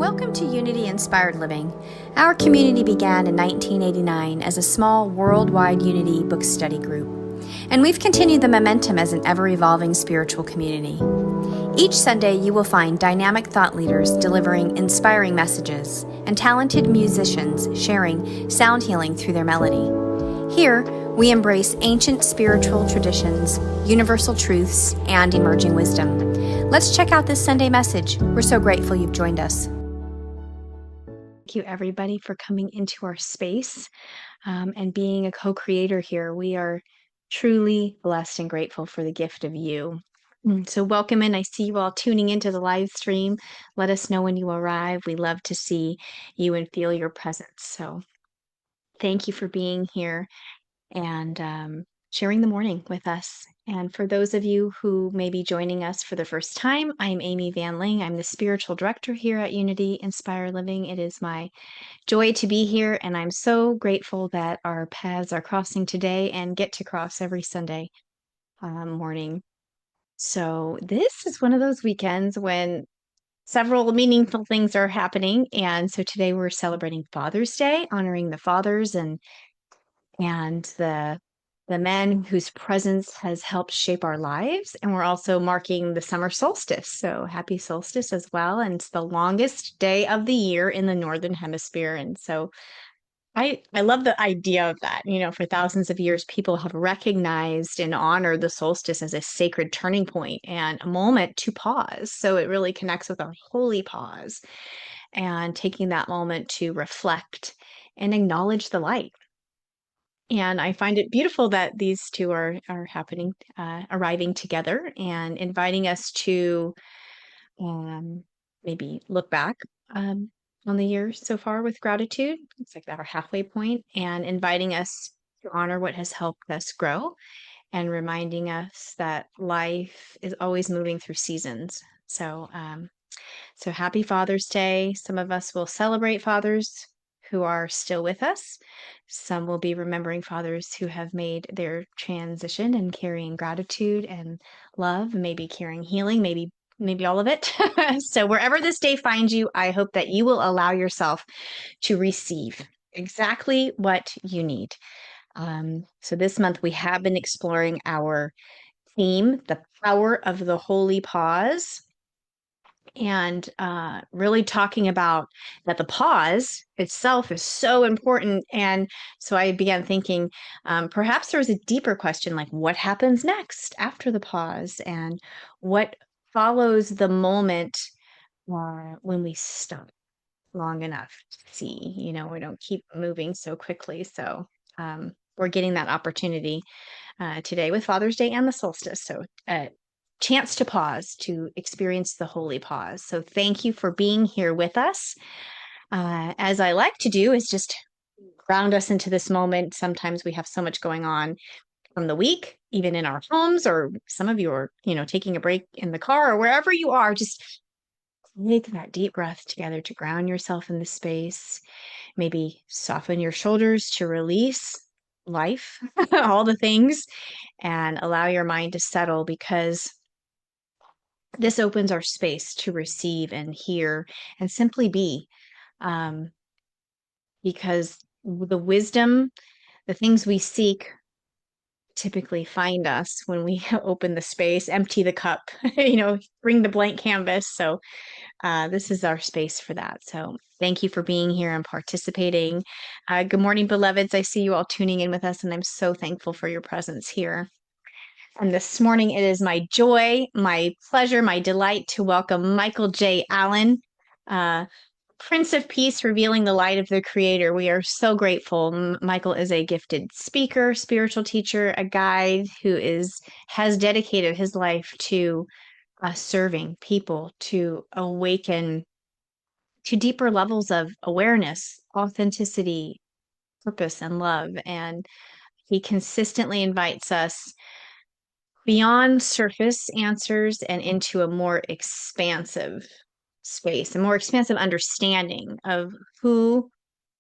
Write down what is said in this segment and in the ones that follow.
Welcome to Unity Inspired Living. Our community began in 1989 as a small worldwide Unity book study group, and we've continued the momentum as an ever-evolving spiritual community. Each Sunday, you will find dynamic thought leaders delivering inspiring messages and talented musicians sharing sound healing through their melody. Here, we embrace ancient spiritual traditions, universal truths, and emerging wisdom. Let's check out this Sunday message. We're so grateful you've joined us. Thank you, everybody, for coming into our space and being a co-creator here. We are truly blessed and grateful for the gift of you. So welcome in. I see you all tuning into the live stream. Let us know when you arrive. We love to see you and feel your presence. So thank you for being here and sharing the morning with us. And for those of you who may be joining us for the first time, I'm Amy Van Ling. I'm the spiritual director here at Unity Inspire Living. It is my joy to be here, and I'm so grateful that our paths are crossing today and get to cross every Sunday morning. So this is one of those weekends when several meaningful things are happening. And so today we're celebrating Father's Day, honoring the fathers and the men whose presence has helped shape our lives. And we're also marking the summer solstice. So happy solstice as well. And it's the longest day of the year in the Northern Hemisphere. And so I love the idea of that. You know, for thousands of years, people have recognized and honored the solstice as a sacred turning point and a moment to pause. So it really connects with our holy pause and taking that moment to reflect and acknowledge the light. And I find it beautiful that these two are happening, arriving together and inviting us to maybe look back on the year so far with gratitude. It's like our halfway point, and inviting us to honor what has helped us grow and reminding us that life is always moving through seasons. So, so happy Father's Day. Some of us will celebrate fathers who are still with us. Some will be remembering fathers who have made their transition and carrying gratitude and love, maybe carrying healing, maybe all of it. So wherever this day finds you, I hope that you will allow yourself to receive exactly what you need. So this month we have been exploring our theme, the power of the holy pause, and really talking about that the pause itself is so important. And so I began thinking perhaps there was a deeper question, like what happens next after the pause and what follows the moment when we stop long enough to see, you know, we don't keep moving so quickly. So we're getting that opportunity today with Father's Day and the solstice. So chance to pause, to experience the holy pause. So thank you for being here with us. As I like to do is just ground us into this moment. Sometimes we have so much going on from the week, even in our homes, or some of you are, you know, taking a break in the car or wherever you are. Just take that deep breath together to ground yourself in the space. Maybe soften your shoulders to release life, all the things, and allow your mind to settle, because this opens our space to receive and hear and simply be. Because the wisdom, the things we seek typically find us when we open the space, empty the cup, you know, bring the blank canvas. So this is our space for that. So thank you for being here and participating. Good morning, beloveds. I see you all tuning in with us, and I'm so thankful for your presence here. And this morning, it is my joy, my pleasure, my delight to welcome Michael J. Allen, Prince of Peace, revealing the light of the Creator. We are so grateful. Michael is a gifted speaker, spiritual teacher, a guide who has dedicated his life to serving people, to awaken to deeper levels of awareness, authenticity, purpose, and love. And he consistently invites us beyond surface answers and into a more expansive space, a more expansive understanding of who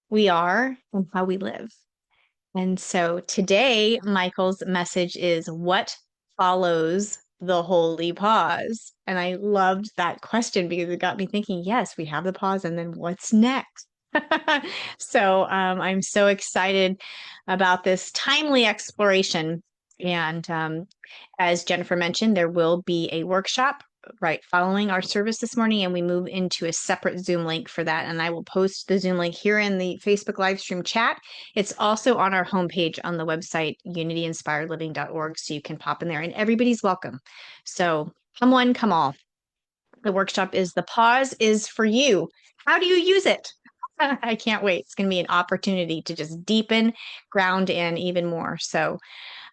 we are and how we live. And so today, Michael's message is what follows the holy pause? And I loved that question because it got me thinking, yes, we have the pause, and then what's next? So I'm so excited about this timely exploration. And as Jennifer mentioned, there will be a workshop right following our service this morning, and we move into a separate Zoom link for that. And I will post the Zoom link here in the Facebook live stream chat. It's also on our homepage on the website, unityinspiredliving.org, so you can pop in there, and everybody's welcome. So come one, come all. The workshop is The Pause is for You. How do you use it? I can't wait. It's going to be an opportunity to just deepen, ground in even more. So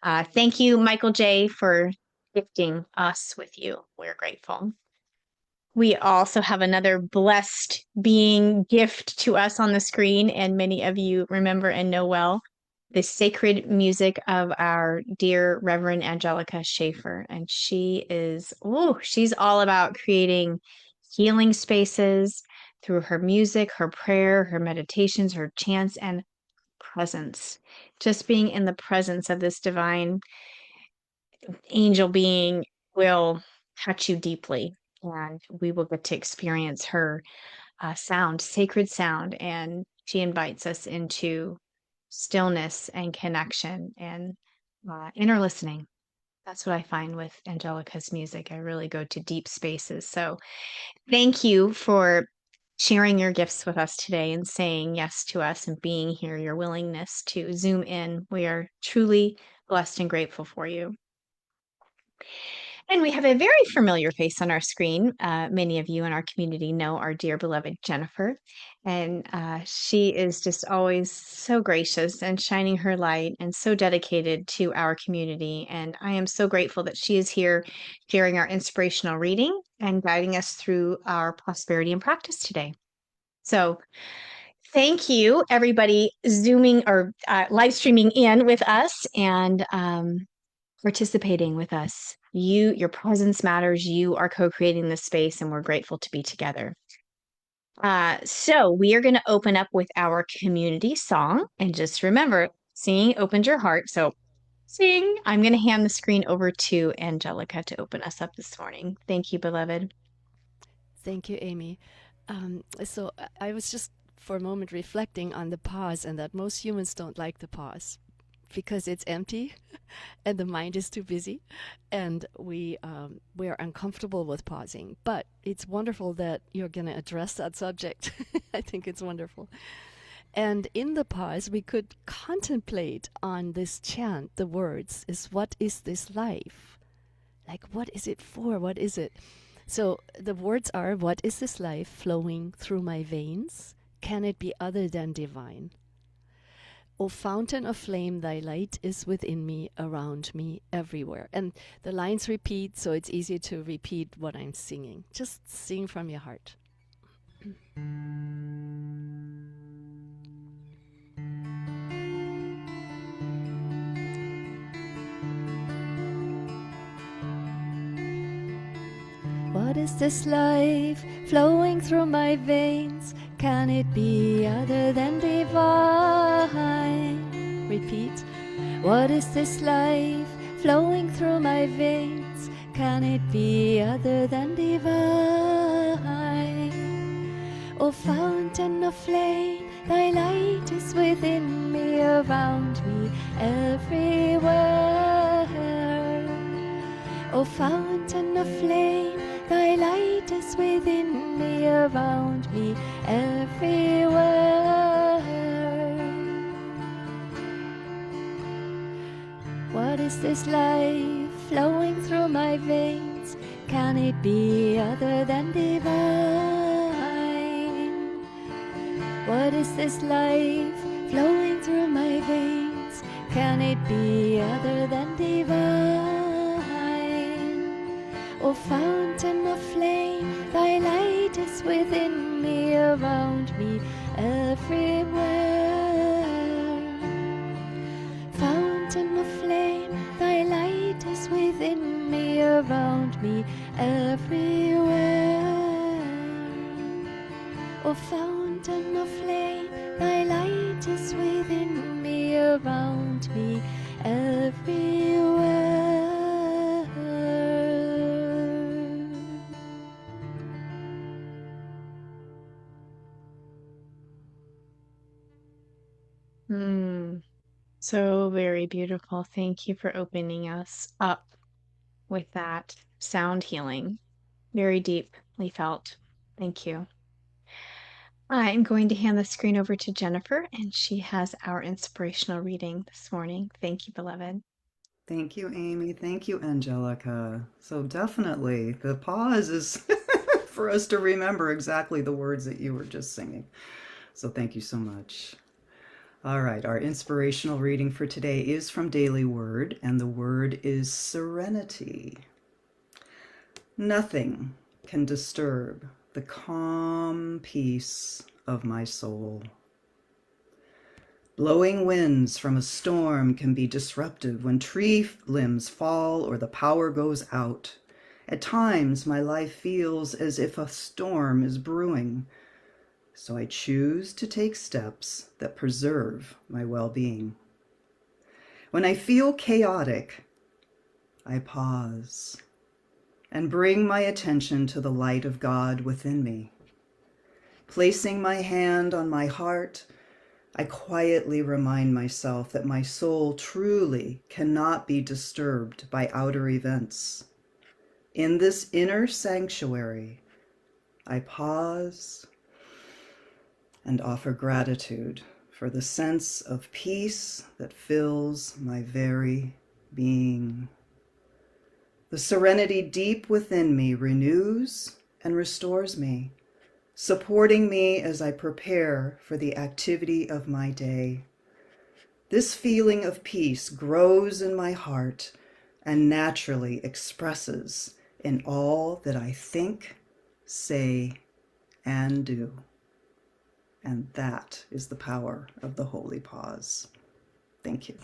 thank you, Michael J., for gifting us with you. We're grateful. We also have another blessed being gift to us on the screen, and many of you remember and know well the sacred music of our dear Reverend Angelica Schaefer. And she's all about creating healing spaces through her music, her prayer, her meditations, her chants, and presence. Just being in the presence of this divine angel being will touch you deeply, and we will get to experience her sound, sacred sound, and she invites us into stillness and connection and inner listening. That's what I find with Angelica's music. I really go to deep spaces. So thank you for sharing your gifts with us today and saying yes to us and being here, your willingness to zoom in. We are truly blessed and grateful for you. And we have a very familiar face on our screen. Many of you in our community know our dear beloved Jennifer. And she is just always so gracious and shining her light and so dedicated to our community. And I am so grateful that she is here sharing our inspirational reading and guiding us through our prosperity and practice today. So thank you, everybody, Zooming or live streaming in with us and participating with us. Your presence matters. You are co-creating this space, and we're grateful to be together. So we are going to open up with our community song. And just remember, singing opens your heart. So sing. I'm going to hand the screen over to Angelica to open us up this morning. Thank you, beloved. Thank you, Amy. So I was just for a moment reflecting on the pause, and that most humans don't like the pause because it's empty and the mind is too busy, and we are uncomfortable with pausing. But it's wonderful that you're going to address that subject. I think it's wonderful. And in the pause, we could contemplate on this chant. The words is, what is this life? Like, what is it for? What is it? So the words are, what is this life flowing through my veins? Can it be other than divine? O fountain of flame, thy light is within me, around me, everywhere. And the lines repeat, so it's easy to repeat what I'm singing. Just sing from your heart. What is this life flowing through my veins? Can it be other than divine? Repeat. What is this life flowing through my veins? Can it be other than divine? O fountain of flame, thy light is within me, around me, everywhere. O fountain of flame, thy light is within me, around me, everywhere. What is this life flowing through my veins? Can it be other than divine? What is this life flowing through my veins? Can it be other than divine? O fountain of flame, thy light is within me, around me, everywhere. Fountain of flame, thy light is within me, around me, everywhere. O fountain of flame, thy light is within me, around me, everywhere. Mm, so very beautiful. Thank you for opening us up with that sound healing. Very deeply felt. Thank you. I'm going to hand the screen over to Jennifer, and she has our inspirational reading this morning. Thank you, beloved. Thank you, Amy. Thank you, Angelica. So definitely the pause is for us to remember exactly the words that you were just singing. So thank you so much. All right, our inspirational reading for today is from Daily Word, and the word is serenity. Nothing can disturb the calm peace of my soul. Blowing winds from a storm can be disruptive when tree limbs fall or the power goes out. At times, my life feels as if a storm is brewing, so I choose to take steps that preserve my well-being. When I feel chaotic, I pause and bring my attention to the light of God within me. Placing my hand on my heart, I quietly remind myself that my soul truly cannot be disturbed by outer events. In this inner sanctuary, I pause and offer gratitude for the sense of peace that fills my very being. The serenity deep within me renews and restores me, supporting me as I prepare for the activity of my day. This feeling of peace grows in my heart and naturally expresses in all that I think, say, and do. And that is the power of the holy pause. Thank you.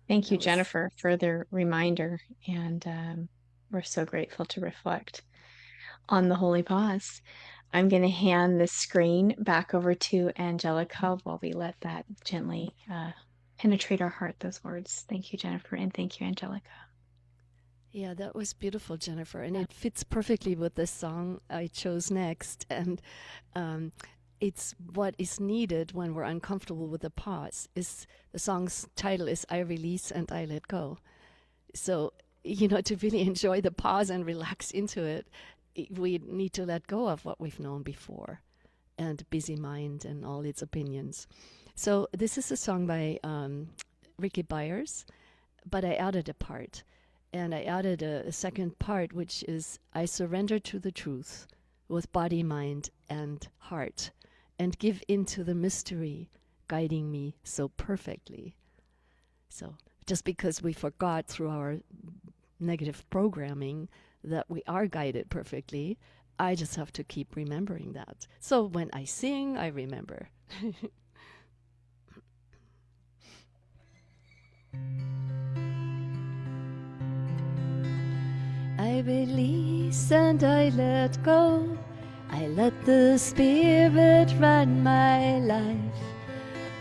Thank you, That was Jennifer, for the reminder. And we're so grateful to reflect on the Holy Pause. I'm going to hand the screen back over to Angelica while we let that gently penetrate our heart, those words. Thank you, Jennifer, and thank you, Angelica. Yeah, that was beautiful, Jennifer, and it fits perfectly with the song I chose next. And um, it's what is needed when we're uncomfortable with the pause. Is the song's title is "I Release and I Let Go." So to really enjoy the pause and relax into it, we need to let go of what we've known before, and busy mind and all its opinions. So this is a song by Ricky Byers, but I added a part. And I added a second part, which is I surrender to the truth with body, mind, and heart, and give into the mystery guiding me so perfectly. So just because we forgot through our negative programming that we are guided perfectly, I just have to keep remembering that. So when I sing, I remember. I release and I let go. I let the Spirit run my life,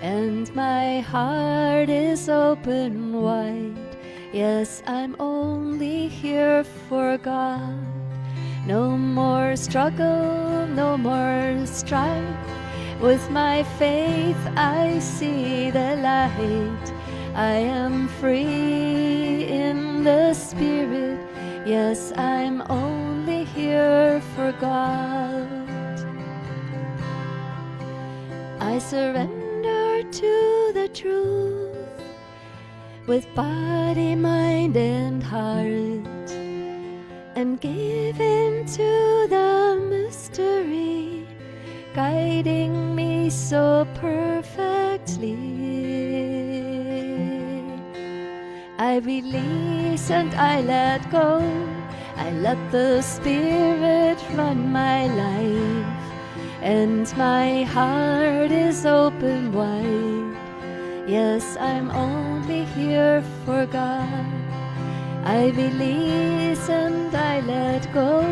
and my heart is open wide. Yes, I'm only here for God. No more struggle, no more strife. With my faith I see the light. I am free in the Spirit. Yes, I'm only here for God. I surrender to the truth with body, mind, and heart, and give into the mystery guiding me so perfectly. I release and I let go. I let the Spirit run my life, and my heart is open wide. Yes, I'm only here for God. I release and I let go.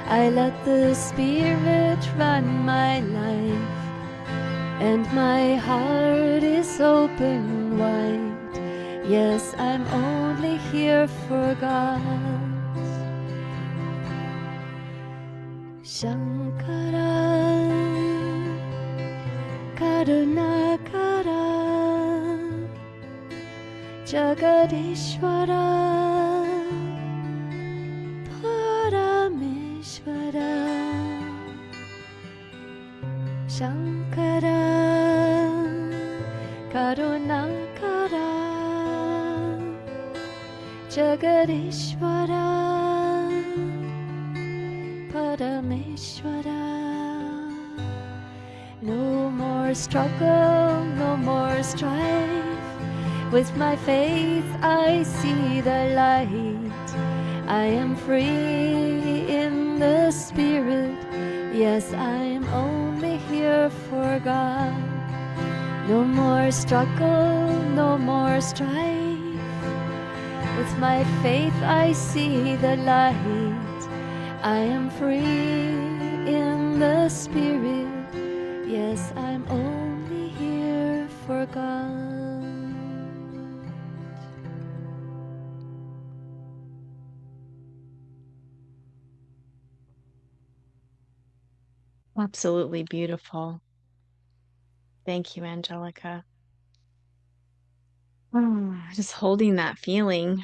I let the Spirit run my life, and my heart is open wide. Yes, I'm only here for God. Shankara Karunaya Karunakara Jagadishvara Parameshvara Shankara Karunakara Jagadishvara Parameshvara. No more struggle, no more strife. With my faith I see the light. I am free in the spirit. Yes, I'm only here for God. No more struggle, no more strife. With my faith I see the light. I am free in the spirit. Yes, I'm only here for God. Absolutely beautiful. Thank you, Angelica. Just holding that feeling.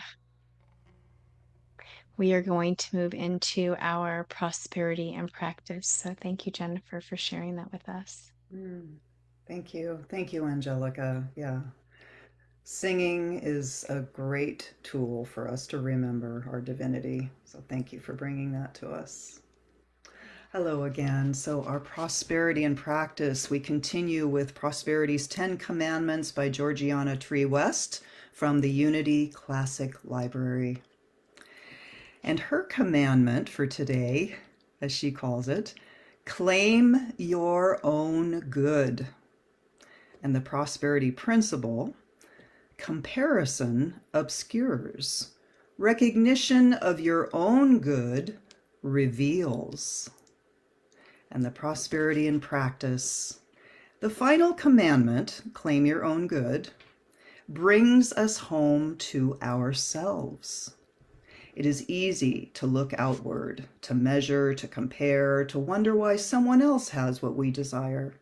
We are going to move into our prosperity and practice. So thank you, Jennifer, for sharing that with us. Thank you. Thank you, Angelica. Yeah. Singing is a great tool for us to remember our divinity. So thank you for bringing that to us. Hello again. So our prosperity and practice, we continue with Prosperity's 10 Commandments by Georgiana Tree West from the Unity Classic Library. And her commandment for today, as she calls it, claim your own good. And the prosperity principle, comparison obscures. Recognition of your own good reveals. And the prosperity in practice, the final commandment, claim your own good, brings us home to ourselves. It is easy to look outward, to measure, to compare, to wonder why someone else has what we desire.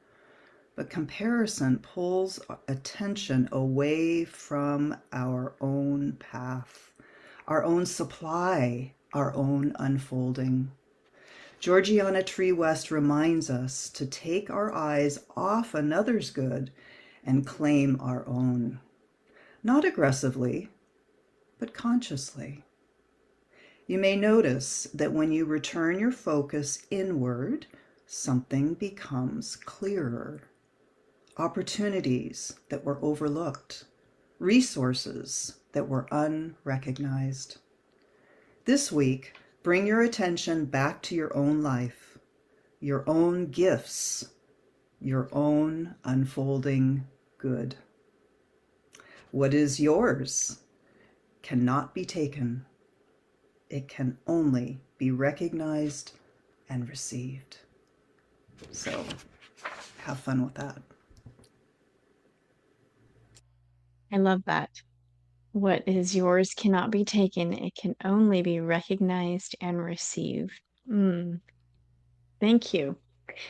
But comparison pulls attention away from our own path, our own supply, our own unfolding. Georgiana Tree West reminds us to take our eyes off another's good and claim our own. Not aggressively, but consciously. You may notice that when you return your focus inward, something becomes clearer. Opportunities that were overlooked, resources that were unrecognized. This week, bring your attention back to your own life, your own gifts, your own unfolding good. What is yours cannot be taken. It can only be recognized and received. So, have fun with that. I love that. What is yours cannot be taken. It can only be recognized and received. Thank you.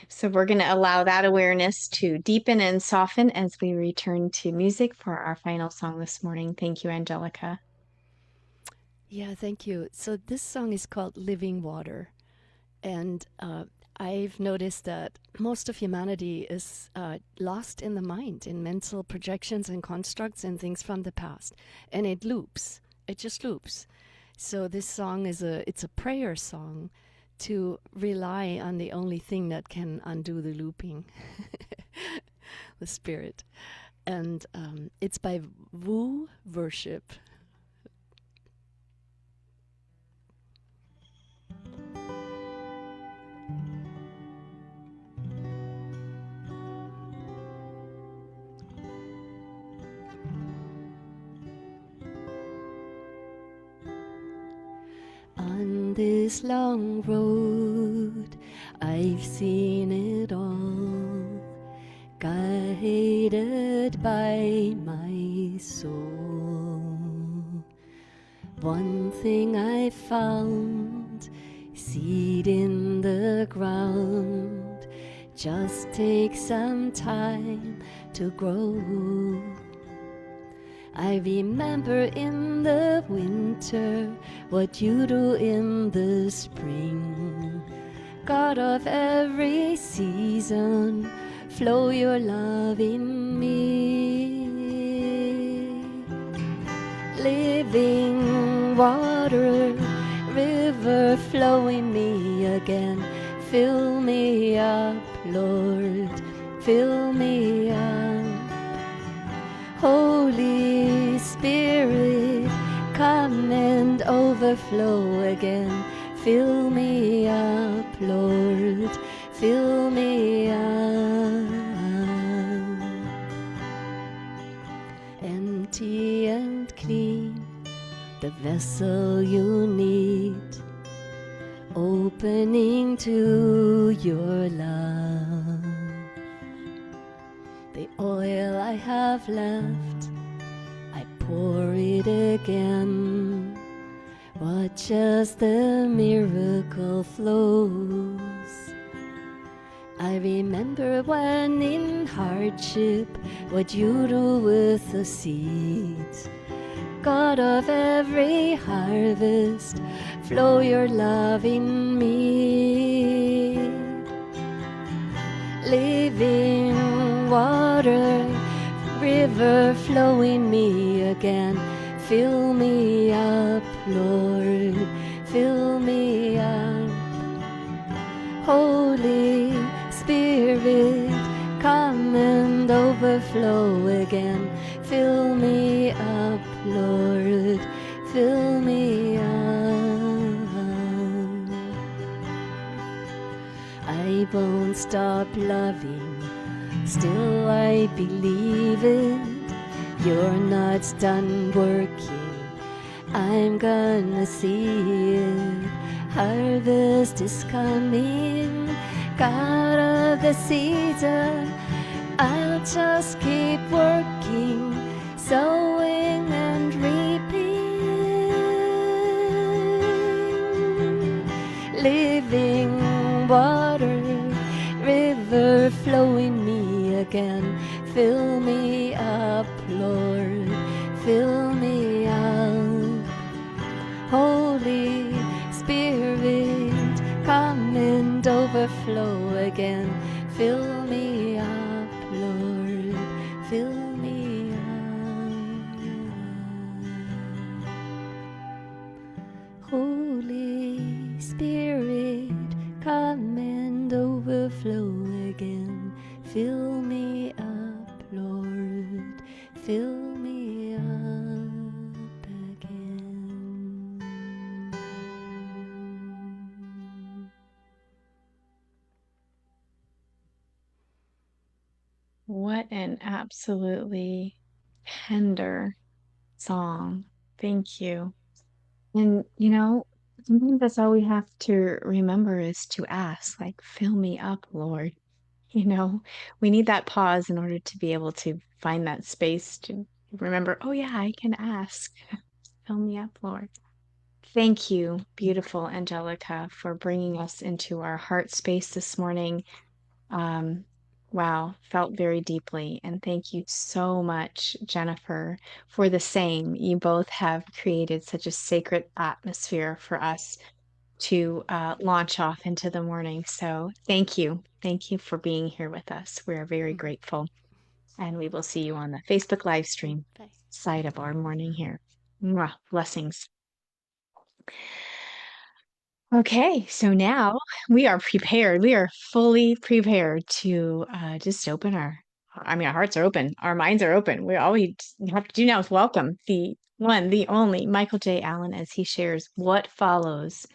So we're going to allow that awareness to deepen and soften as we return to music for our final song this morning. Thank you, Angelica. Yeah, thank you. So this song is called Living Water. And I've noticed that most of humanity is lost in the mind, in mental projections and constructs and things from the past. And it loops. It just loops. So this song it's a prayer song to rely on the only thing that can undo the looping, the spirit. And it's by Wu Worship. On this long road, I've seen it all, guided by my soul. One thing I found, seed in the ground, Just take some time to grow. I remember in the winter what you do in the spring. God of every season, flow your love in me. Living water, river flow in me again. Fill me up, Lord, fill me up. Holy Spirit, come and overflow again. Fill me up, Lord, fill me up. Empty and clean, the vessel you need, opening to your love. The oil I have left, I pour it again. Watch as the miracle flows. I remember when in hardship, what you do with the seeds. God of every harvest, flow your love in me. Living water, river flow in me again. Fill me up, Lord, fill me up. Holy Spirit, come and overflow again. Fill me up, Lord, fill me up. I won't stop loving, still I believe it. You're not done working, I'm gonna see it. Harvest is coming, God of the season. I'll just keep working, sowing and reaping. Living water, river flow in me again. Fill me up, Lord, fill me up. Holy Spirit, come and overflow again. Fill me up, Lord, fill me up. Holy Spirit, come and overflow again. Fill me up, Lord, fill me up again. What an absolutely tender song. Thank you. And sometimes that's all we have to remember is to ask, like, fill me up, Lord. You know, we need that pause in order to be able to find that space to remember, oh, yeah, I can ask. Fill me up, Lord. Thank you, beautiful Angelica, for bringing us into our heart space this morning. Wow, felt very deeply. And thank you so much, Jennifer, for the same. You both have created such a sacred atmosphere for us to launch off into the morning. So thank you. Thank you for being here with us. We are very grateful. And we will see you on the Facebook live stream Bye. side of our morning here. Mwah, blessings. Okay, so now we are prepared. We are fully prepared to just open our hearts are open, our minds are open. All we have to do now is welcome the one, the only Michael J. Allen as he shares what follows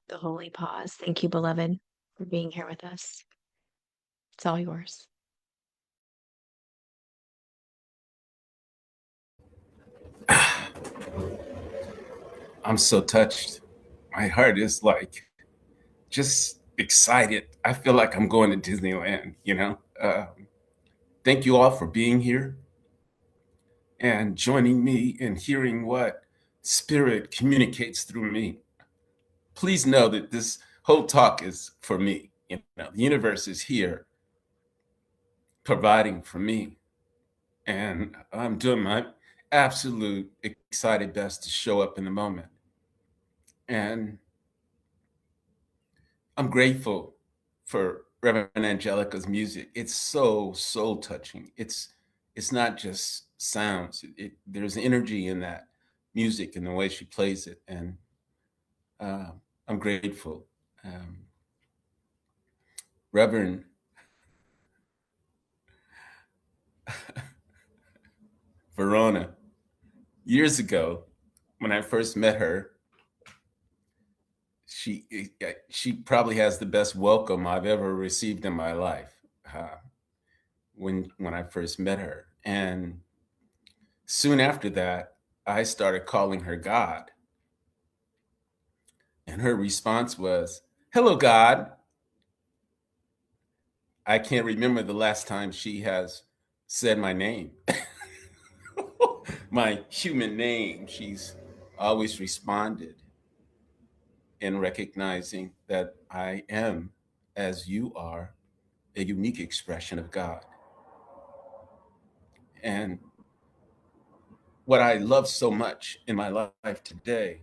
the holy pause. Thank you, beloved, for being here with us. It's all yours. I'm so touched. My heart is like just excited. I feel like I'm going to Disneyland, you know? Thank you all for being here and joining me and hearing what Spirit communicates through me. Please know that this whole talk is for me. You know, the universe is here providing for me. And I'm doing my absolute excited best to show up in the moment. And I'm grateful for Reverend Angelica's music. It's so soul touching. It's not just sounds. There's energy in that music and the way she plays it, and I'm grateful. Um, Reverend Verona, years ago, when I first met her, she probably has the best welcome I've ever received in my life. When I first met her, and soon after that, I started calling her God, and her response was, "Hello, God." I can't remember the last time she has said my name, my human name. She's always responded in recognizing that I am, as you are, a unique expression of God. And what I love so much in my life today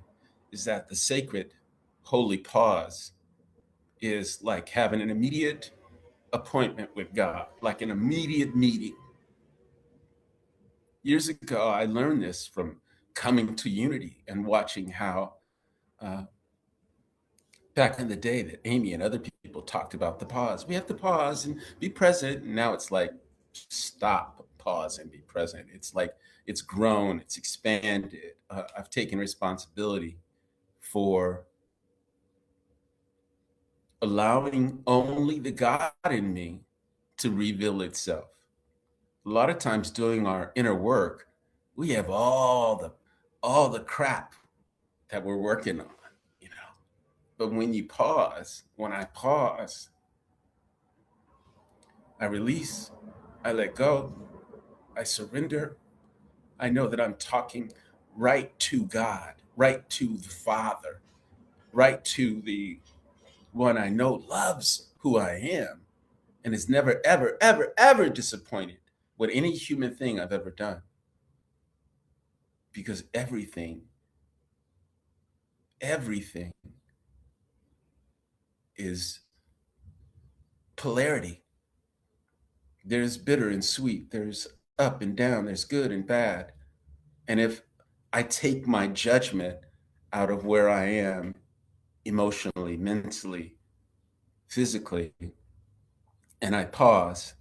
is that the sacred holy pause is like having an immediate appointment with God, like an immediate meeting. Years ago, I learned this from coming to Unity and watching how uh, back in the day that Amy and other people talked about the pause. We have to pause and be present. And now it's like, stop, pause, and be present. It's like it's grown, it's expanded. I've taken responsibility for allowing only the God in me to reveal itself. A lot of times doing our inner work, we have all the crap that we're working on, you know. But when you pause, when I pause, I release, I let go, I surrender. I know that I'm talking right to God, right to the Father, right to the one I know loves who I am and is never, ever, ever, ever disappointed with any human thing I've ever done. Because everything is polarity. There's bitter and sweet, there's up and down, there's good and bad. And if I take my judgment out of where I am emotionally, mentally, physically, and I pause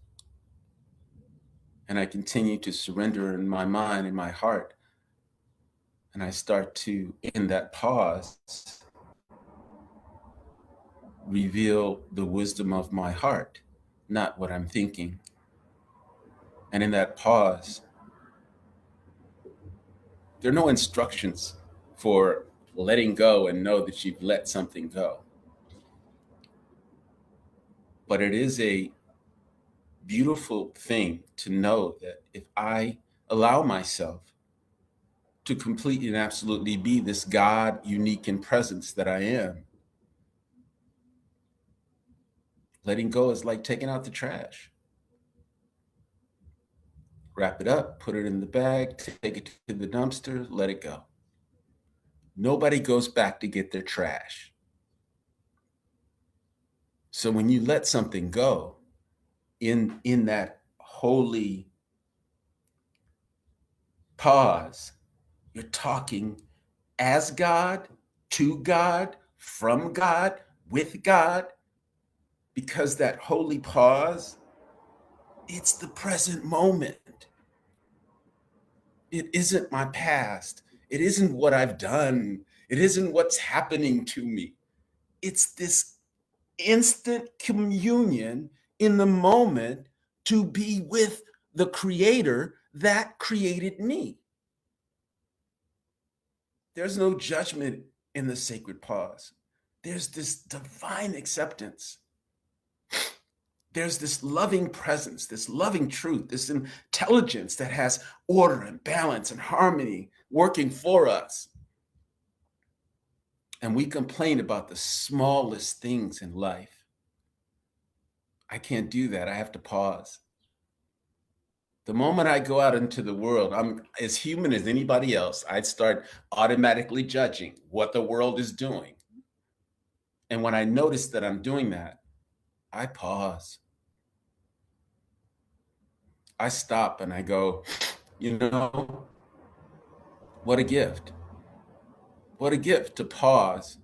and I continue to surrender in my mind and my heart, and I start to, in that pause, reveal the wisdom of my heart, not what I'm thinking. And in that pause, there are no instructions for letting go and know that you've let something go. But it is a beautiful thing to know that if I allow myself to completely and absolutely be this God unique in presence that I am, letting go is like taking out the trash. Wrap it up, put it in the bag, take it to the dumpster, let it go. Nobody goes back to get their trash. So when you let something go in that holy pause, you're talking as God, to God, from God, with God, because that holy pause, it's the present moment. It isn't my past. It isn't what I've done. It isn't what's happening to me. It's this instant communion in the moment to be with the creator that created me. There's no judgment in the sacred pause. There's this divine acceptance. There's this loving presence, this loving truth, this intelligence that has order and balance and harmony working for us. And we complain about the smallest things in life. I can't do that. I have to pause. The moment I go out into the world, I'm as human as anybody else. I'd start automatically judging what the world is doing. And when I notice that I'm doing that, I pause. I stop and I go, you know, what a gift. What a gift to pause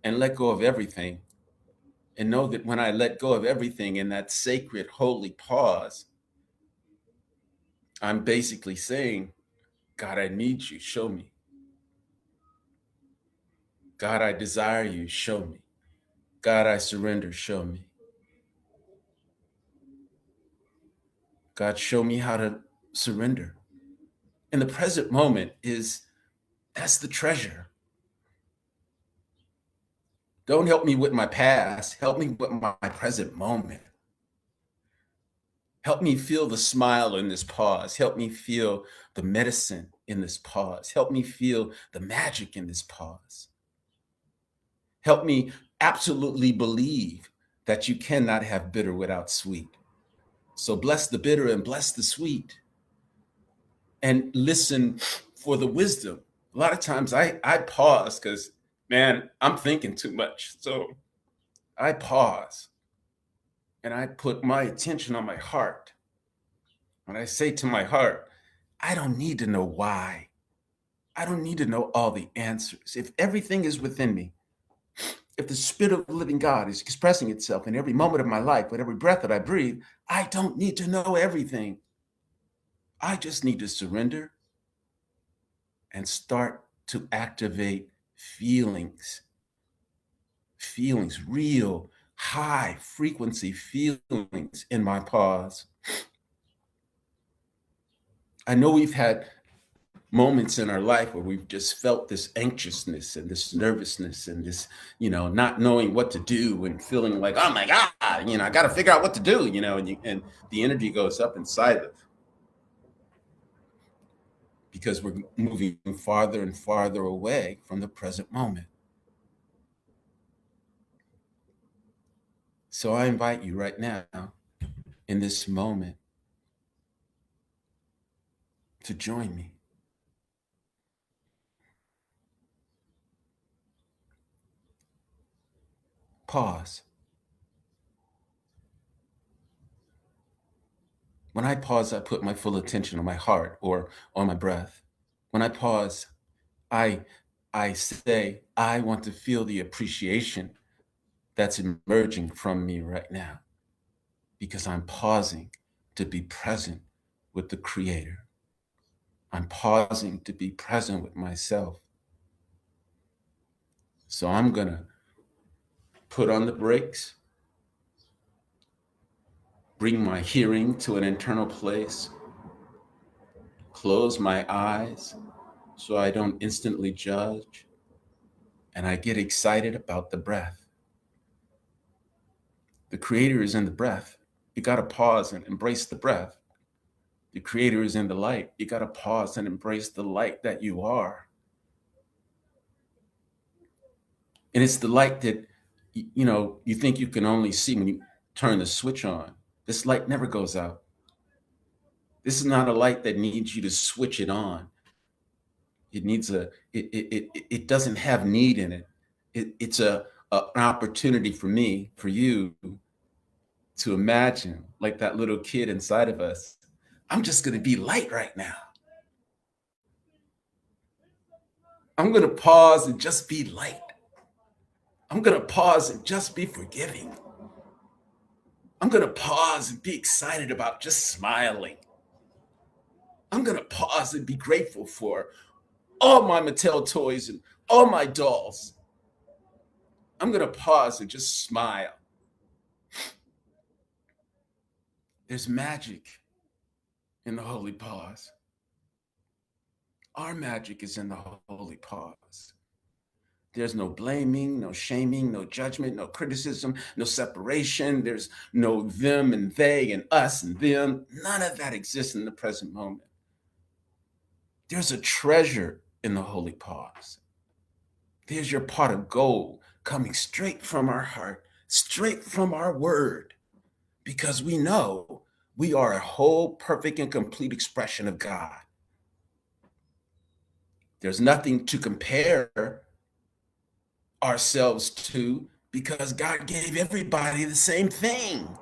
and let go of everything. And know that when I let go of everything in that sacred, holy pause, I'm basically saying, God, I need you. Show me. God, I desire you. Show me. God, I surrender. Show me. God, show me how to surrender. And the present moment that's the treasure. Don't help me with my past. Help me with my present moment. Help me feel the smile in this pause. Help me feel the medicine in this pause. Help me feel the magic in this pause. Help me absolutely believe that you cannot have bitter without sweet. So bless the bitter and bless the sweet. And listen for the wisdom. A lot of times I pause because, man, I'm thinking too much. So I pause and I put my attention on my heart. When I say to my heart, I don't need to know why. I don't need to know all the answers. If everything is within me, if the Spirit of the living God is expressing itself in every moment of my life, with every breath that I breathe, I don't need to know everything. I just need to surrender and start to activate feelings, real high frequency feelings in my pause. I know we've had moments in our life where we've just felt this anxiousness and this nervousness and this, not knowing what to do and feeling like, oh my God, I got to figure out what to do, and the energy goes up inside of, because we're moving farther and farther away from the present moment. So I invite you right now, in this moment, to join me. Pause. When I pause, I put my full attention on my heart or on my breath. When I pause, I say, I want to feel the appreciation that's emerging from me right now, because I'm pausing to be present with the Creator. I'm pausing to be present with myself. So I'm going to put on the brakes, bring my hearing to an internal place, close my eyes so I don't instantly judge, and I get excited about the breath. The Creator is in the breath. You got to pause and embrace the breath. The Creator is in the light. You got to pause and embrace the light that you are. And it's the light that, you think you can only see when you turn the switch on. This light never goes out. This is not a light that needs you to switch it on. It needs it doesn't have need in it. It's an opportunity for me, for you, to imagine, like that little kid inside of us, I'm just going to be light right now. I'm going to pause and just be light. I'm going to pause and just be forgiving. I'm going to pause and be excited about just smiling. I'm going to pause and be grateful for all my Mattel toys and all my dolls. I'm going to pause and just smile. There's magic in the holy pause. Our magic is in the holy pause. There's no blaming, no shaming, no judgment, no criticism, no separation. There's no them and they and us and them. None of that exists in the present moment. There's a treasure in the holy pause. There's your pot of gold coming straight from our heart, straight from our word, because we know We are a whole, perfect, and complete expression of God. There's nothing to compare ourselves to because God gave everybody the same thing.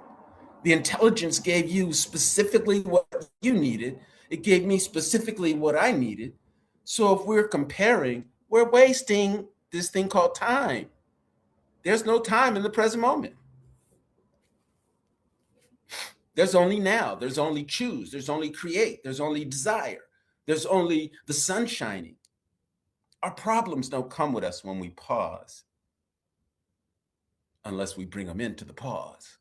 The intelligence gave you specifically what you needed. It gave me specifically what I needed. So if we're comparing, we're wasting this thing called time. There's no time in the present moment. There's only now. There's only choose. There's only create. There's only desire. There's only the sun shining. Our problems don't come with us when we pause, unless we bring them into the pause.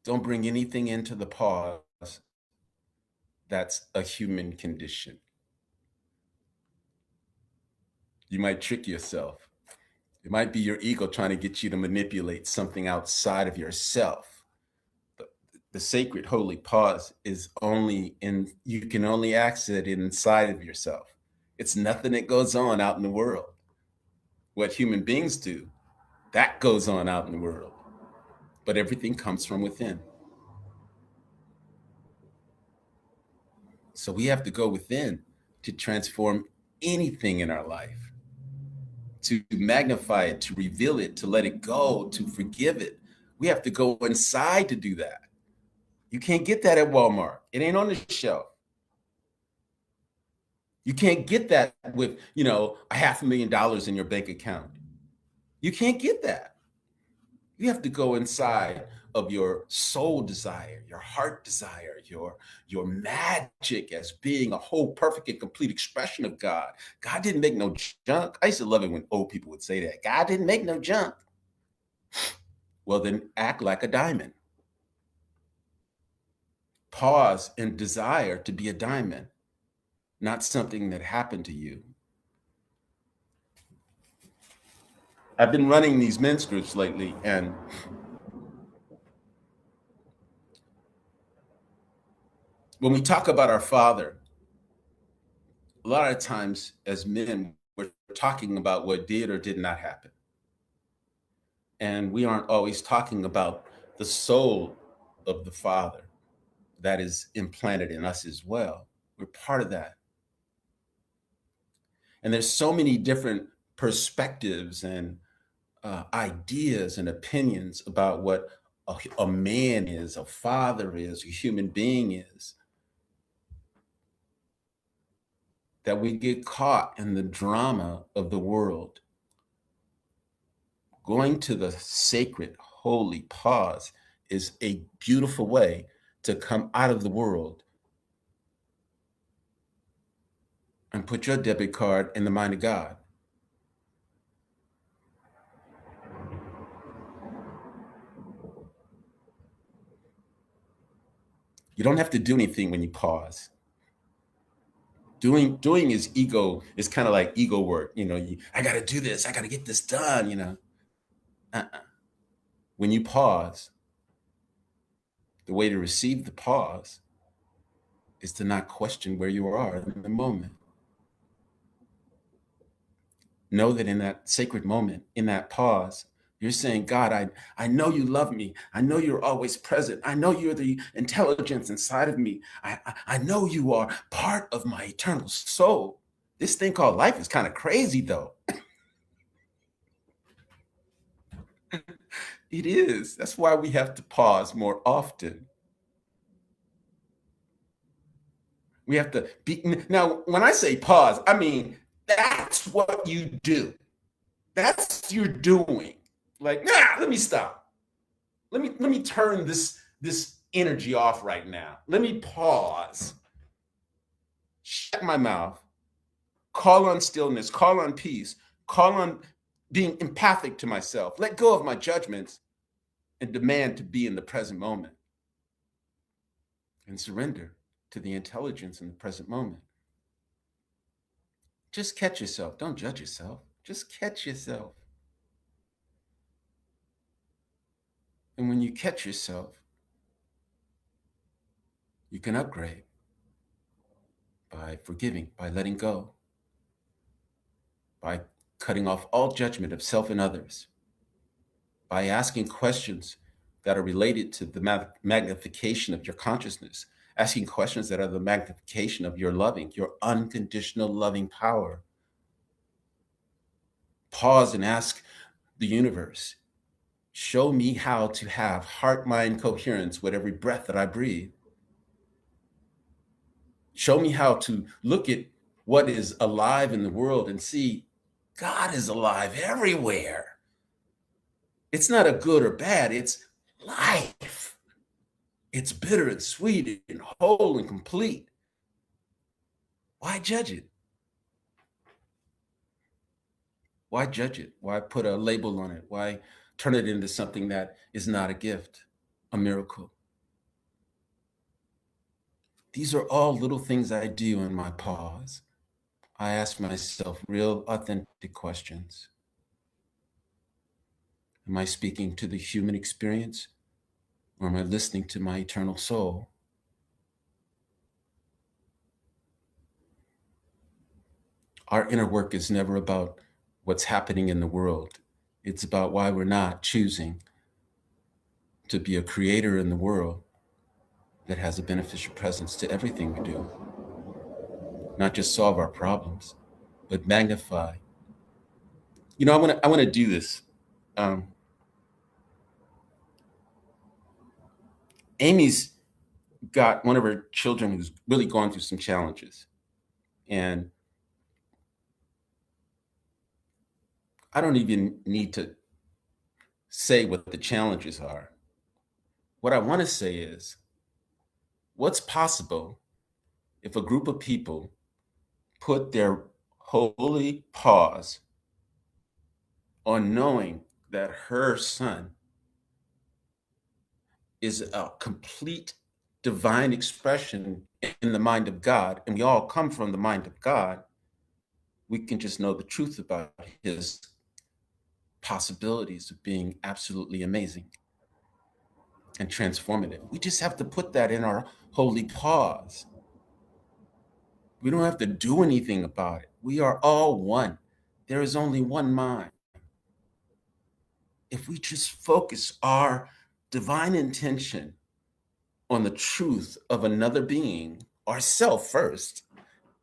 Don't bring anything into the pause that's a human condition. You might trick yourself. It might be your ego trying to get you to manipulate something outside of yourself. The sacred holy pause is only you can only access it inside of yourself. It's nothing that goes on out in the world. What human beings do, that goes on out in the world. But everything comes from within. So we have to go within to transform anything in our life, to magnify it, to reveal it, to let it go, to forgive it. We have to go inside to do that. You can't get that at Walmart. It ain't on the shelf. You can't get that with, $500,000 in your bank account. You can't get that. You have to go inside of your soul desire, your heart desire, your magic as being a whole perfect and complete expression of God. God didn't make no junk. I used to love it when old people would say that. God didn't make no junk. Well, then act like a diamond. Pause and desire to be a diamond, not something that happened to you. I've been running these men's groups lately, and when we talk about our Father, a lot of times as men, we're talking about what did or did not happen. And we aren't always talking about the soul of the Father that is implanted in us as well. We're part of that. And there's so many different perspectives and ideas and opinions about what a man is, a father is, a human being is, that we get caught in the drama of the world. Going to the sacred, holy pause is a beautiful way to come out of the world and put your debit card in the mind of God. You don't have to do anything when you pause. Doing is ego, is kind of like ego work. I got to do this. I got to get this done, When you pause, the way to receive the pause is to not question where you are in the moment. Know that in that sacred moment, in that pause, you're saying, God, I know you love me. I know you're always present. I know you're the intelligence inside of me. I know you are part of my eternal soul. This thing called life is kind of crazy, though. It is. That's why we have to pause more often. We have to be. Now, when I say pause, I mean, that's what you do. That's you're doing. Like, let me stop. Let me turn this energy off right now. Let me pause. Shut my mouth. Call on stillness. Call on peace. Call on being empathic to myself. Let go of my judgments and demand to be in the present moment. And surrender to the intelligence in the present moment. Just catch yourself. Don't judge yourself. Just catch yourself. And when you catch yourself, you can upgrade by forgiving, by letting go, by cutting off all judgment of self and others, by asking questions that are related to the magnification of your consciousness, asking questions that are the magnification of your loving, your unconditional loving power. Pause and ask the universe, show me how to have heart-mind coherence with every breath that I breathe. Show me how to look at what is alive in the world and see God is alive everywhere. It's not a good or bad, it's life. It's bitter and sweet and whole and complete. Why judge it? Why judge it? Why put a label on it? Why turn it into something that is not a gift, a miracle? These are all little things I do in my pause. I ask myself real, authentic questions. Am I speaking to the human experience, or am I listening to my eternal soul? Our inner work is never about what's happening in the world. It's about why we're not choosing to be a creator in the world that has a beneficial presence to everything we do. Not just solve our problems, but magnify. You know, I want to do this. Amy's got one of her children who's really gone through some challenges. And I don't even need to say what the challenges are. What I want to say is, what's possible if a group of people put their holy pause on knowing that her son is a complete divine expression in the mind of God, and we all come from the mind of God, we can just know the truth about his possibilities of being absolutely amazing and transformative. We just have to put that in our holy pause. We don't have to do anything about it. We are all one. There is only one mind. If we just focus our divine intention on the truth of another being, ourself first,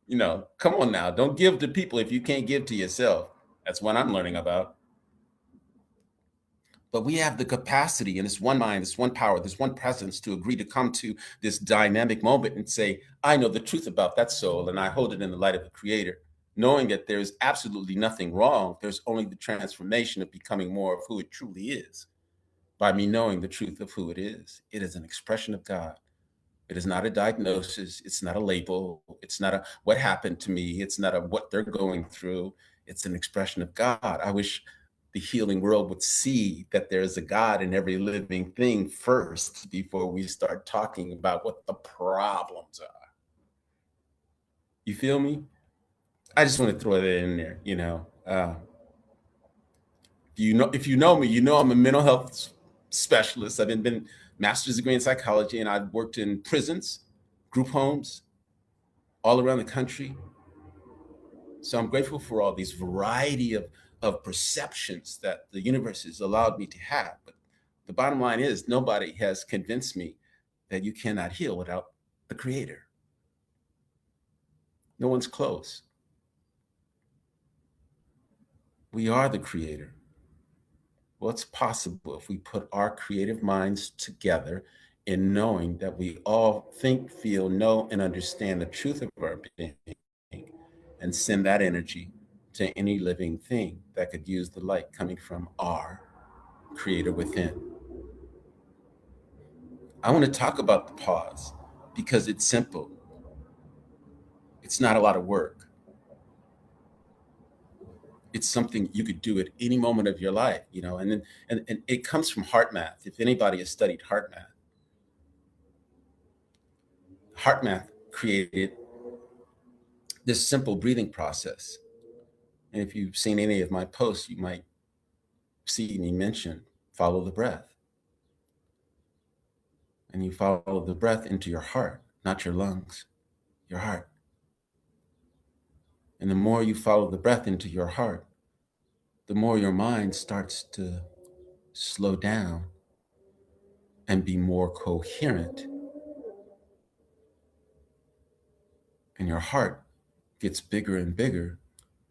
you know, come on now, don't give to people if you can't give to yourself. That's what I'm learning about. But we have the capacity in this one mind, this one power, this one presence to agree to come to this dynamic moment and say, I know the truth about that soul and I hold it in the light of the creator, knowing that there's absolutely nothing wrong. There's only the transformation of becoming more of who it truly is by me knowing the truth of who it is. It is an expression of God. It is not a diagnosis. It's not a label. It's not a what happened to me. It's not a what they're going through. It's an expression of God. I wish the healing world would see that there is a God in every living thing first before we start talking about what the problems are. You feel me? I just want to throw that in there, you know. If you know me, you know I'm a mental health specialist. I've been master's degree in psychology, and I've worked in prisons, group homes, all around the country. So I'm grateful for all these variety of perceptions that the universe has allowed me to have. But the bottom line is nobody has convinced me that you cannot heal without the creator. No one's close. We are the creator. What's possible if we put our creative minds together in knowing that we all think, feel, know, and understand the truth of our being and send that energy to any living thing that could use the light coming from our creator within. I want to talk about the pause because it's simple. It's not a lot of work. It's something you could do at any moment of your life, you know, and it comes from heart math. If anybody has studied heart math created this simple breathing process. And if you've seen any of my posts, you might see me mention follow the breath. And you follow the breath into your heart, not your lungs, your heart. And the more you follow the breath into your heart, the more your mind starts to slow down and be more coherent. And your heart gets bigger and bigger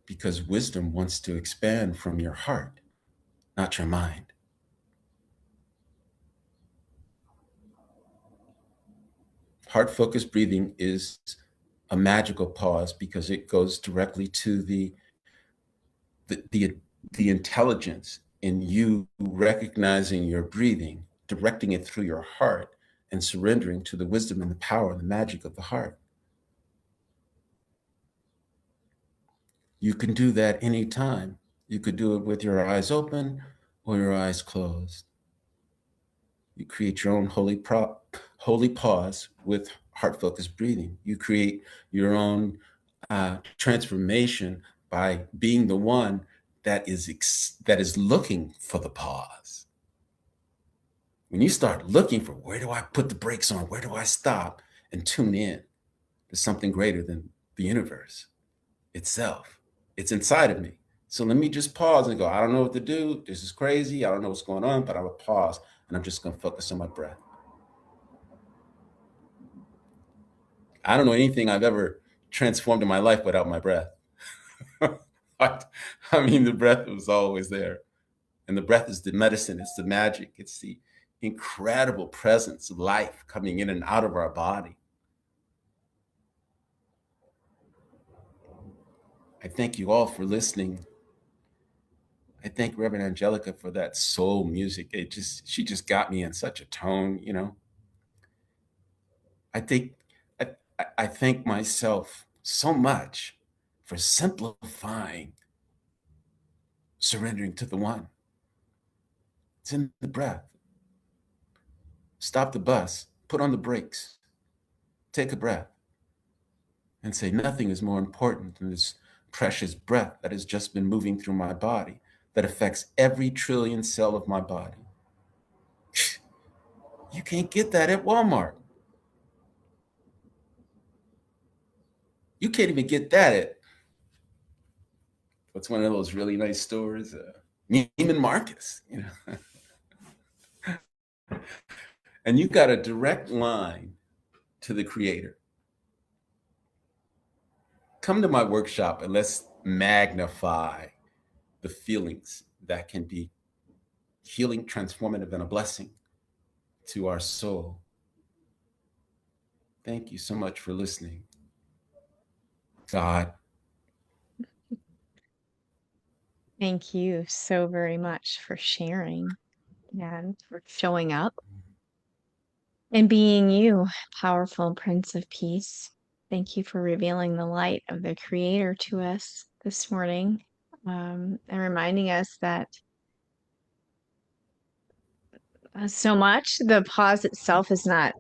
because wisdom wants to expand from your heart, not your mind. Heart-focused breathing is a magical pause because it goes directly to the intelligence in you recognizing your breathing, directing it through your heart, and surrendering to the wisdom and the power and the magic of the heart. You can do that anytime. You could do it with your eyes open or your eyes closed. You create your own holy pause with heart-focused breathing. You create your own transformation by being the one that is looking for the pause. When you start looking for, where do I put the brakes on? Where do I stop and tune in to something greater than the universe itself? It's inside of me. So let me just pause and go, I don't know what to do. This is crazy. I don't know what's going on, but I will pause and I'm just going to focus on my breath. I don't know anything I've ever transformed in my life without my breath. I mean, the breath was always there. And the breath is the medicine, it's the magic, it's the incredible presence of life coming in and out of our body. I thank you all for listening. I thank Reverend Angelica for that soul music. She just got me in such a tone, you know. I think I thank myself so much for simplifying, surrendering to the one. It's in the breath. Stop the bus, put on the brakes, take a breath, and say, nothing is more important than this precious breath that has just been moving through my body, that affects every trillion cell of my body. You can't get that at Walmart. You can't even get that at, what's one of those really nice stores? Neiman Marcus, you know. And you've got a direct line to the creator. Come to my workshop and let's magnify the feelings that can be healing, transformative, and a blessing to our soul. Thank you so much for listening. God. Thank you so very much for sharing and for showing up and being you, powerful Prince of Peace. Thank you for revealing the light of the Creator to us this morning, and reminding us that so much the pause itself is not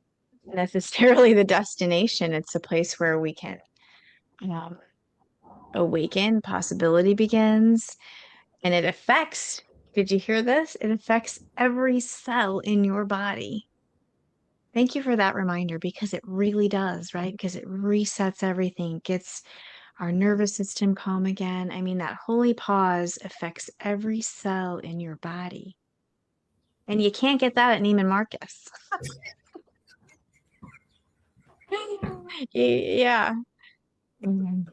necessarily the destination. It's a place where we can awaken, possibility begins, and it affects, did you hear this? It affects every cell in your body. Thank you for that reminder, because it really does, right? Because it resets everything, gets our nervous system calm again. I mean, that holy pause affects every cell in your body. And you can't get that at Neiman Marcus. Yeah. Mhm.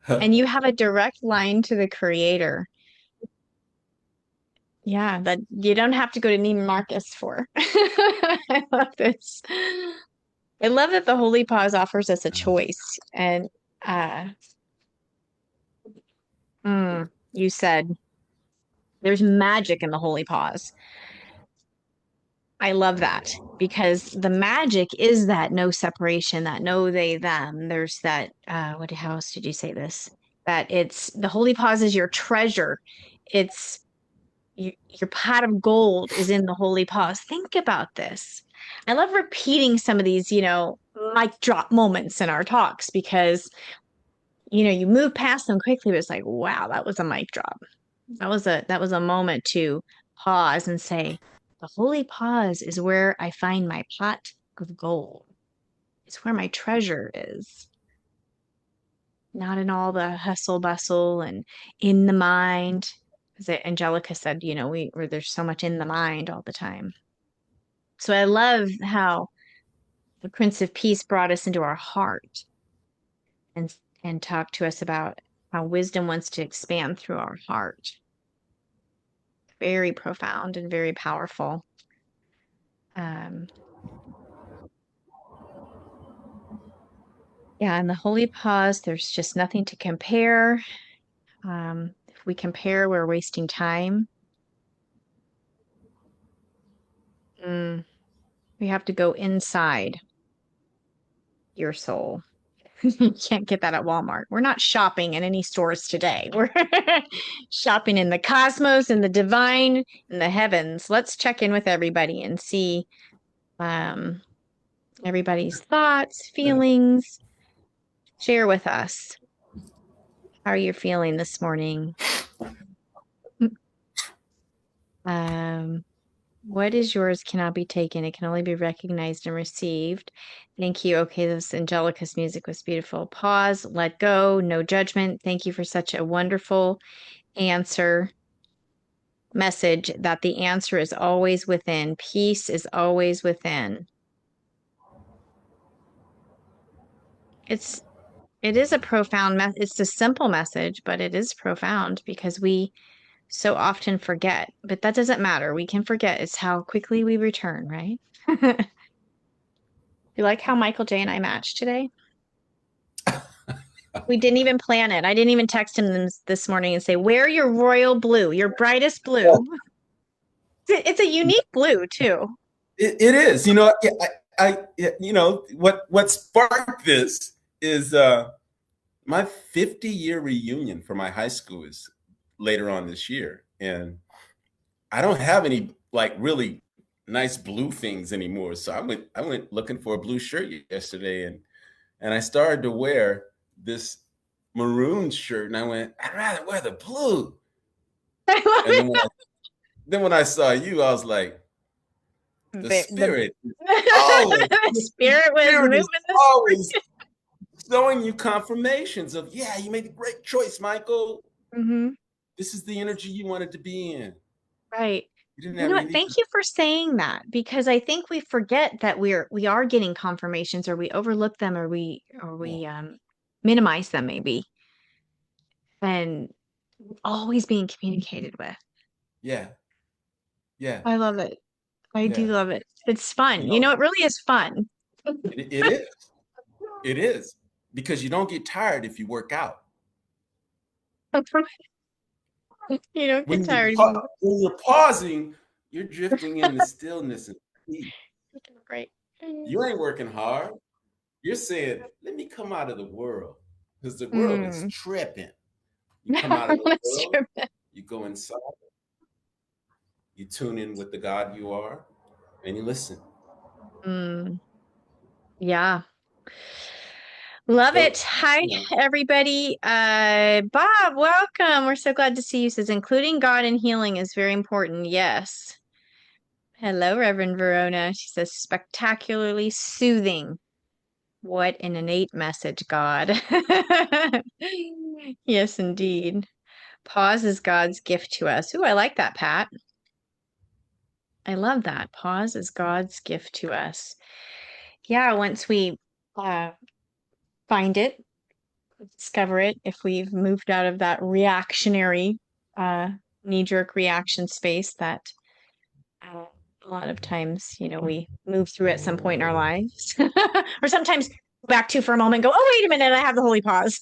And you have a direct line to the Creator. Yeah, that you don't have to go to Neiman Marcus for. I love this. I love that the Holy Pause offers us a choice. And uh, you said there's magic in the Holy Pause. I love that, because the magic is that no separation, that no they, them. There's that, how else did you say this? That it's the Holy Pause is your treasure. It's your pot of gold is in the Holy Pause. Think about this. I love repeating some of these, mic drop moments in our talks, because, you move past them quickly, but it's like, wow, that was a mic drop. That was a moment to pause and say, the Holy Pause is where I find my pot of gold. It's where my treasure is. Not in all the hustle bustle and in the mind. As Angelica said, where there's so much in the mind all the time. So I love how the Prince of Peace brought us into our heart and talked to us about how wisdom wants to expand through our heart. Very profound and very powerful. Yeah, in the holy pause, there's just nothing to compare. If we compare, we're wasting time. We have to go inside your soul. You can't get that at Walmart. We're not shopping in any stores today. We're shopping in the cosmos and the divine and the heavens. Let's check in with everybody and see everybody's thoughts, feelings. Share with us how you're feeling this morning. What is yours cannot be taken. It can only be recognized and received. Thank you. Okay, this Angelica's music was beautiful. Pause, let go, no judgment. Thank you for such a wonderful answer message that the answer is always within. Peace is always within. It is a profound it's a simple message, but it is profound because we so often forget. But that doesn't matter. We can forget. It's how quickly we return, right? You like how Michael J and I matched today? We didn't even plan it. I didn't even text him this morning and say, wear your royal blue, your brightest blue. It's a unique blue too. It is. You know, you know, what sparked this is my 50-year reunion for my high school is later on this year. And I don't have any like really nice blue things anymore. So I went looking for a blue shirt yesterday and I started to wear this maroon shirt and I went, I'd rather wear the blue. And then when I saw you, I was like, the spirit the spirit was moving always showing you confirmations of, yeah, you made a great choice, Michael. This is the energy you wanted to be in. Right. You know what? Thank you for saying that, because I think we forget that we are getting confirmations, or we overlook them, or we minimize them maybe, and always being communicated with. Yeah. I love it. I do love it. It's fun. You know, it really is fun. It is. It is, because you don't get tired if you work out. You don't get tired. When you're pausing, you're drifting in the stillness and peace. Great. You ain't working hard. You're saying, let me come out of the world, because the world is tripping. You come out of the world, you go inside, you tune in with the God you are, and you listen. Yeah. Love it. Hi, everybody. Bob, welcome. We're so glad to see you. Says, including God in healing is very important. Yes. Hello, Reverend Verona. She says, spectacularly soothing. What an innate message, God. Yes, indeed. Pause is God's gift to us. Ooh, I like that, Pat. I love that. Pause is God's gift to us. Yeah, once we find it, discover it, if we've moved out of that reactionary knee-jerk reaction space that a lot of times, you know, we move through at some point in our lives, or sometimes go back to for a moment, go, oh, wait a minute, I have the holy pause.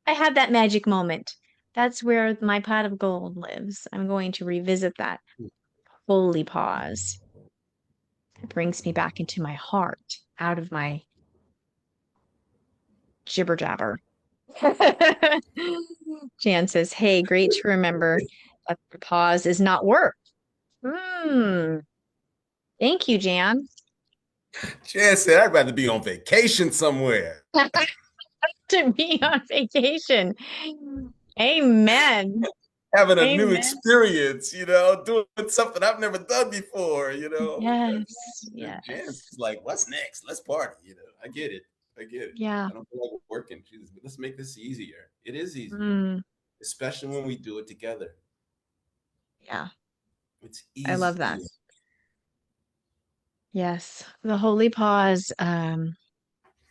I had that magic moment. That's where my pot of gold lives. I'm going to revisit that holy pause. It brings me back into my heart, out of my jibber jabber. Jan says, hey, great to remember that the pause is not work. Thank you, Jan. Jan said, I'd rather be on vacation somewhere. To be on vacation. Amen. Having a new experience, you know, doing something I've never done before, you know. Yes. Jan's like, what's next? Let's party, you know. I get it. Yeah. I don't feel like working. Let's make this easier. It is easier, especially when we do it together. Yeah. It's easy. I love that. Yes, the holy pause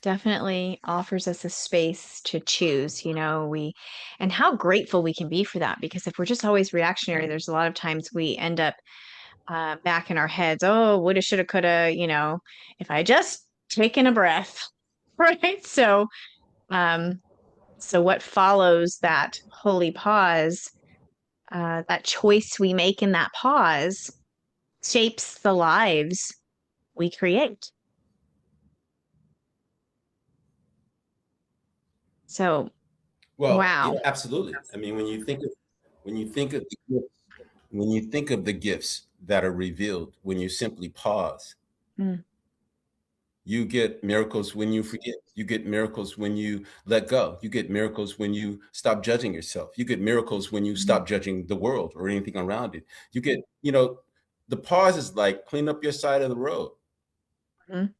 definitely offers us a space to choose. And how grateful we can be for that. Because if we're just always reactionary, there's a lot of times we end up back in our heads. Oh, woulda, shoulda, coulda. If I just taken a breath, right? Um, so what follows that holy pause? That choice we make in that pause shapes the lives we create. So, Well, wow. absolutely. I mean, when you think of the gifts, when you think of the gifts that are revealed when you simply pause, Mm, you get miracles when you forget. You get miracles when you let go. You get miracles when you stop judging yourself. You get miracles when you mhm, stop judging the world or anything around it. You get, the pause is like clean up your side of the road mhm.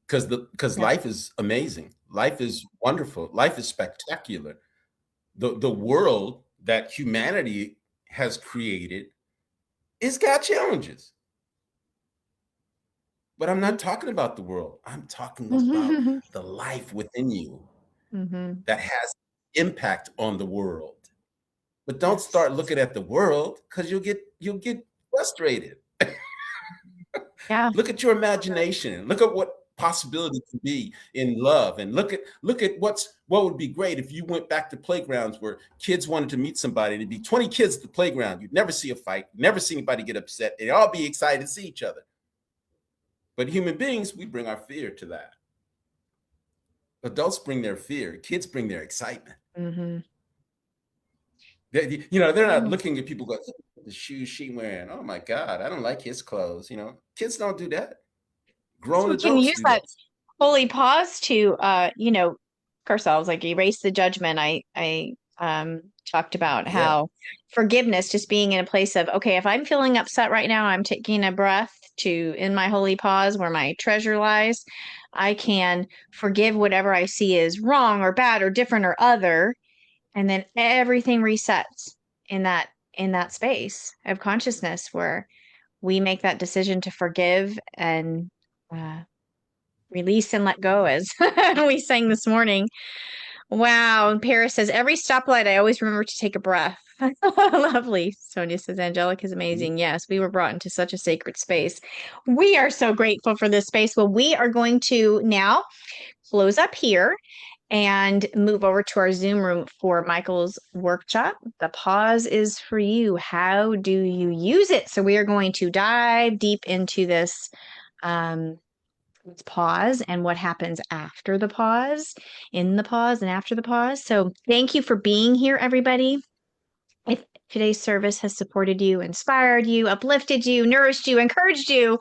because Yeah. life is amazing. Life is wonderful. Life is spectacular. The world that humanity has created is got challenges. But I'm not talking about the world. I'm talking about Mhm. the life within you Mhm. that has impact on the world. But don't Yes. start looking at the world because you'll get frustrated. Yeah. Look at your imagination. Look at what possibility can be in love, and look at what would be great if you went back to playgrounds where kids wanted to meet somebody. There'd be 20 kids at the playground. You'd never see a fight, never see anybody get upset. They'd all be excited to see each other. But human beings, we bring our fear to that. Adults bring their fear. Kids bring their excitement. Mhm. They're not Oh. looking at people going, the shoes she wearing. Oh my God, I don't like his clothes. Kids don't do that. So Grown we can adults use do that. that holy pause to, ourselves, like erase the judgment. I talked about Yeah. how forgiveness, just being in a place of, okay, if I'm feeling upset right now, I'm taking a breath to in my holy pause where my treasure lies. I can forgive whatever I see is wrong or bad or different or other, and then everything resets in that space of consciousness where we make that decision to forgive and uh, release and let go, as we sang this morning. Wow. And Paris says, every stoplight, I always remember to take a breath. Lovely. Sonia says, Angelic is amazing. Yes, we were brought into such a sacred space. We are so grateful for this space. Well, we are going to now close up here and move over to our Zoom room for Michael's workshop. The pause is for you. How do you use it? So we are going to dive deep into this um, pause and what happens after the pause, in the pause, and after the pause. So thank you for being here, everybody. If today's service has supported you, inspired you, uplifted you, nourished you, encouraged you,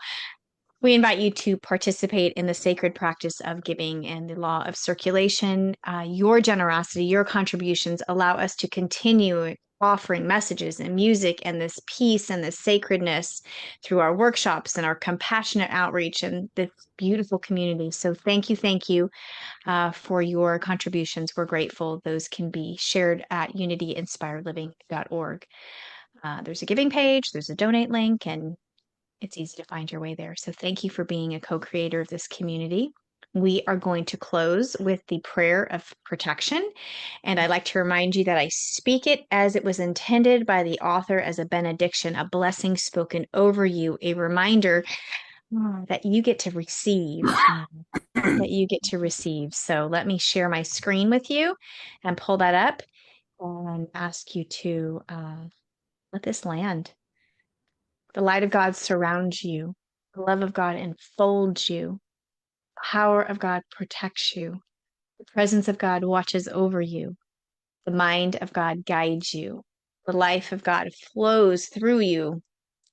we invite you to participate in the sacred practice of giving and the law of circulation. Your generosity, your contributions allow us to continue offering messages and music and this peace and this sacredness through our workshops and our compassionate outreach and this beautiful community. So thank you for your contributions. We're grateful. Those can be shared at unityinspiredliving.org. There's a giving page, there's a donate link, and it's easy to find your way there. So thank you for being a co-creator of this community. We are going to close with the prayer of protection. And I'd like to remind you that I speak it as it was intended by the author as a benediction, a blessing spoken over you, a reminder that you get to receive. That you get to receive. So let me share my screen with you and pull that up and ask you to let this land. The light of God surrounds you. The love of God enfolds you. The power of God protects you. The presence of God watches over you. The mind of God guides you. The life of God flows through you.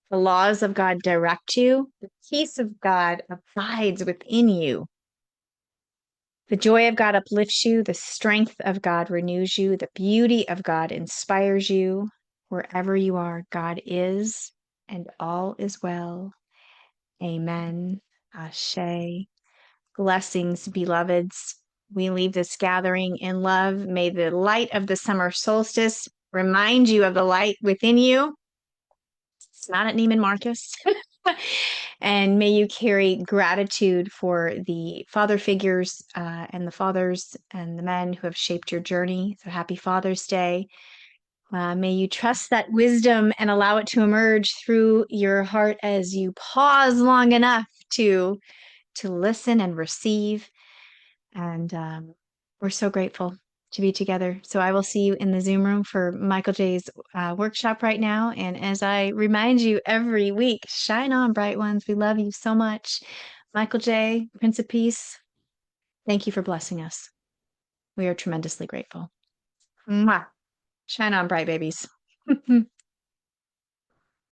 The laws of God direct you. The peace of God abides within you. The joy of God uplifts you. The strength of God renews you. The beauty of God inspires you. Wherever you are, God is, and all is well. Amen. Ashe. Blessings, beloveds. We leave this gathering in love. May the light of the summer solstice remind you of the light within you. It's not at Neiman Marcus. And may you carry gratitude for the father figures and the fathers and the men who have shaped your journey. So happy Father's Day. May you trust that wisdom and allow it to emerge through your heart as you pause long enough to listen and receive. And we're so grateful to be together. So I will see you in the Zoom room for Michael J's workshop right now. And as I remind you every week, shine on, bright ones. We love you so much. Michael J, Prince of Peace, thank you for blessing us. We are tremendously grateful. Mwah. Shine on, bright babies.